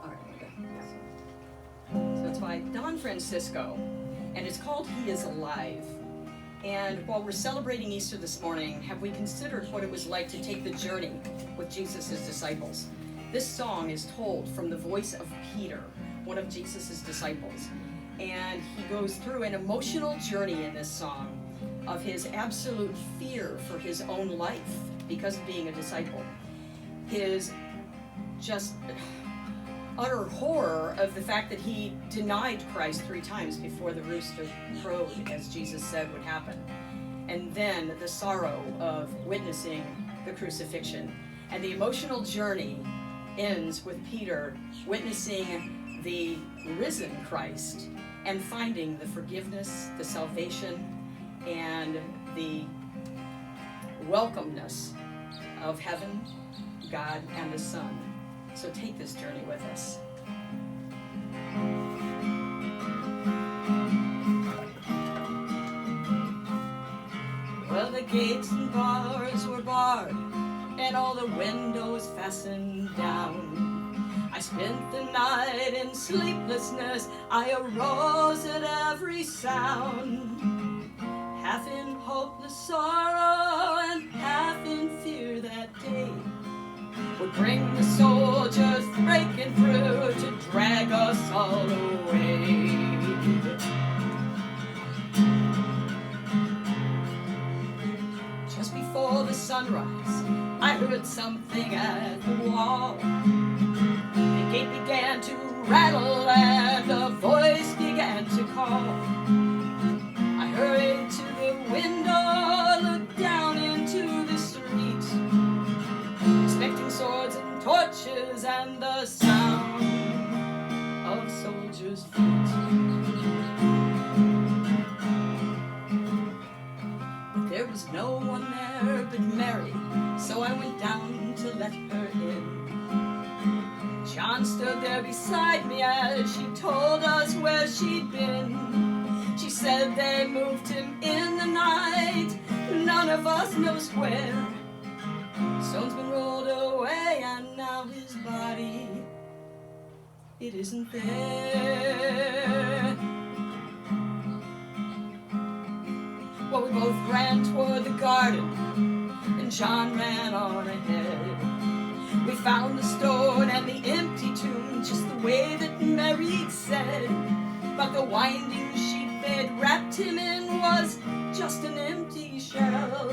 All right, yeah. So it's by Don Francisco, and it's called He is Alive. And while we're celebrating Easter this morning, have we considered what it was like to take the journey with Jesus' disciples? This song is told from the voice of Peter, one of Jesus' disciples. And he goes through an emotional journey in this song of his absolute fear for his own life because of being a disciple. His just utter horror of the fact that he denied Christ 3 times before the rooster crowed, as Jesus said would happen. And then the sorrow of witnessing the crucifixion. And the emotional journey ends with Peter witnessing the risen Christ and finding the forgiveness, the salvation, and the welcomeness of heaven, God, and the Son. So take this journey with us. Well, the gates and bars were barred, and all the windows fastened down. I spent the night in sleeplessness, I arose at every sound, half in hopeless sorrow and half in fear that day would bring the soldiers breaking through to drag us all away. Just before the sunrise, I heard something at the wall. The gate began to rattle and a voice began to call. I hurried to the window, looked down into the street, expecting swords and torches and the sound of soldiers' feet. But there was no one there but Mary, so I went down to let her in. John stood there beside me as she told us where she'd been. She said they moved him in the night, none of us knows where. Stone's been rolled away and now his body, it isn't there. Well, we both ran toward the garden and John ran on ahead. We found the stone and the empty tomb just the way that Mary said. But the winding sheet they'd wrapped him in was just an empty shell.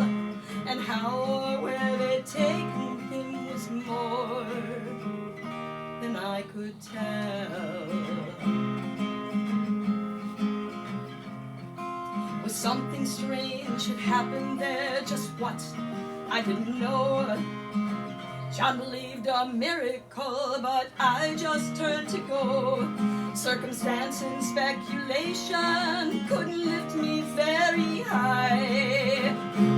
And how or where they'd taken him was more than I could tell. Was something strange had happened there, just what? I didn't know. John believed a miracle, but I just turned to go. Circumstance and speculation couldn't lift me very high,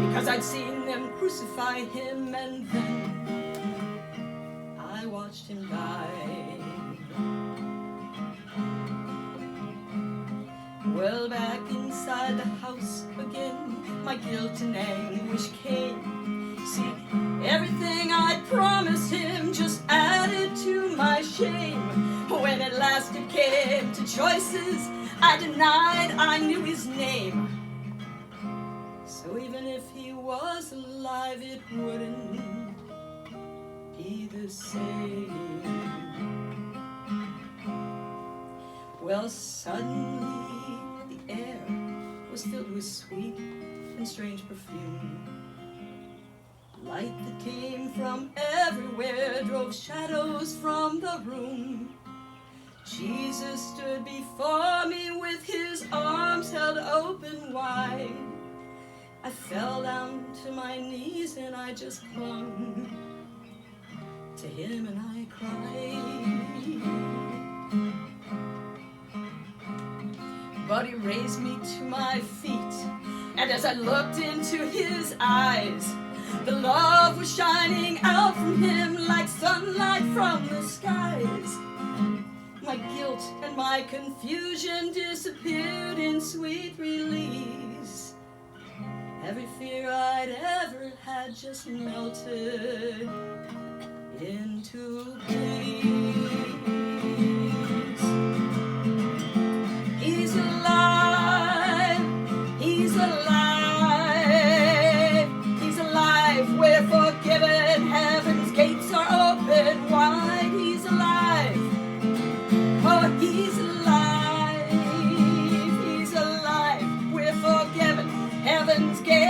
because I'd seen them crucify him and then I watched him die. Well, back inside the house again, my guilt and anguish came. See, everything I'd promised him just added to my shame. When at last it came to choices, I denied I knew his name. So even if he was alive, it wouldn't be the same. Well, suddenly the air was filled with sweet and strange perfume. Light that came from everywhere drove shadows from the room. Jesus stood before me with his arms held open wide. I fell down to my knees and I just clung to him and I cried. But he raised me to my feet, and as I looked into his eyes, the love was shining out from him like sunlight from the skies. My guilt and my confusion disappeared in sweet release. Every fear I'd ever had just melted into peace. He's alive, he's alive, he's alive, we're forgiven, heaven's gates are open wide, he's alive, oh he's alive, we're forgiven, heaven's gates